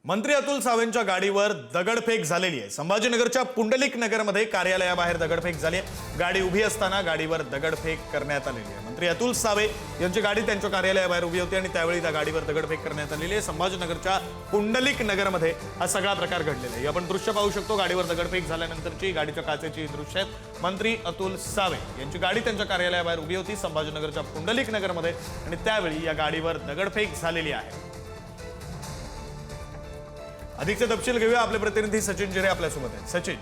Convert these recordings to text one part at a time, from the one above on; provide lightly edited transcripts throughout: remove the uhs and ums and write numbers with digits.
मंत्री अतुल सावेंच्या गाडीवर दगडफेक झालेली आहे। संभाजीनगरच्या पुंडलिक नगरमध्ये कार्यालयाबाहेर दगडफेक झाली आहे। गाडी उभी असताना गाडीवर दगडफेक करण्यात आलेली आहे। मंत्री अतुल सावे यांची गाडी त्यांच्या कार्यालयाबाहेर उभी होती आणि त्यावेळी त्या गाडीवर दगडफेक करण्यात आलेली आहे। संभाजीनगरच्या पुंडलिक नगरमध्ये हा सगळा प्रकार घडलेला आहे। आपण दृश्य पाहू शकतो। गाडीवर दगडफेक झाल्यानंतरची गाडीच्या काचेची दृश्य आहेत। मंत्री अतुल सावे यांची गाडी त्यांच्या कार्यालयाबाहेर उभी होती संभाजीनगरच्या पुंडलिक नगरमध्ये आणि त्यावेळी या गाडीवर दगडफेक झालेली आहे। अधिकचे तपशील घेऊया। आपले प्रतिनिधी सचिन जिरे आपल्यासोबत आहेत। सचिन,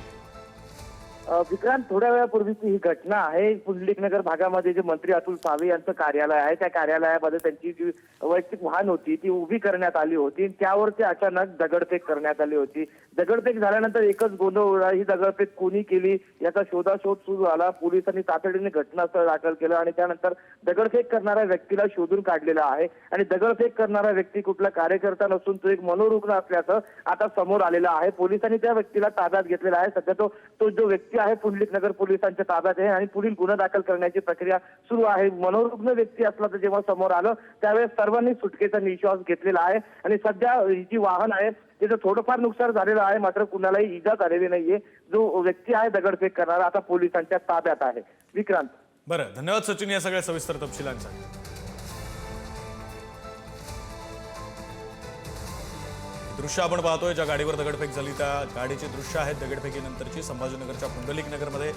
विक्रांत, थोड्या वेळापूर्वीची ही घटना आहे। पुंडलिक नगर भागामध्ये जे मंत्री अतुल सावे यांचं कार्यालय आहे, त्या कार्यालयामध्ये त्यांची जी वैयक्तिक वाहन होती ती उभी करण्यात आली होती। त्यावरती अचानक दगडफेक करण्यात आली होती। दगडफेक झाल्यानंतर एकच गोंधळ उडाला। ही दगडफेक कोणी केली याचा शोधाशोध सुरू झाला। पोलिसांनी तातडीने घटनास्थळ दाखल केलं आणि त्यानंतर दगडफेक करणाऱ्या व्यक्तीला शोधून काढलेला आहे। आणि दगडफेक करणारा व्यक्ती कुठला कार्यकर्ता नसून तो एक मनोरुग्ण असल्याचं आता समोर आलेलं आहे। पोलिसांनी त्या व्यक्तीला ताब्यात घेतलेला आहे। सध्या तो जो व्यक्ती आहे पुंडलिक नगर पोलिसांच्या ताब्यात आहे आणि पुढील गुन्हा दाखल करण्याची प्रक्रिया सुरू आहे। मनोरुग्ण व्यक्ती असला तर जेव्हा समोर आलं त्यावेळेस सर्वांनी सुटकेचा निश्वास घेतलेला आहे आणि सध्या ही जी वाहन आहे तिचं थोडंफार नुकसान झालेलं आहे, मात्र कुणालाही इजा झालेली नाहीये। जो व्यक्ती आहे दगडफेक करणारा आता पोलिसांच्या ताब्यात आहे। विक्रांत, बरं, धन्यवाद सचिन या सगळ्या सविस्तर तपशिलांसाठी। दृश्य आपण पाहतोय, ज्या गाडीवर दगडफेक झाली त्या गाडीची दृश्य आहेत दगडफेकीनंतरची। संभाजीनगरच्या पुंडलिक नगरमध्ये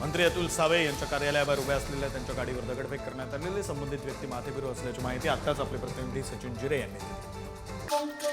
मंत्री अतुल सावे यांच्या कार्यालयाबाहेर उभ्या असलेल्या त्यांच्या गाडीवर दगडफेक करण्यात आलेली। संबंधित व्यक्ती माथेफिरू असल्याची माहिती आत्ताच आपले प्रतिनिधी सचिन जिरे यांनी दिली।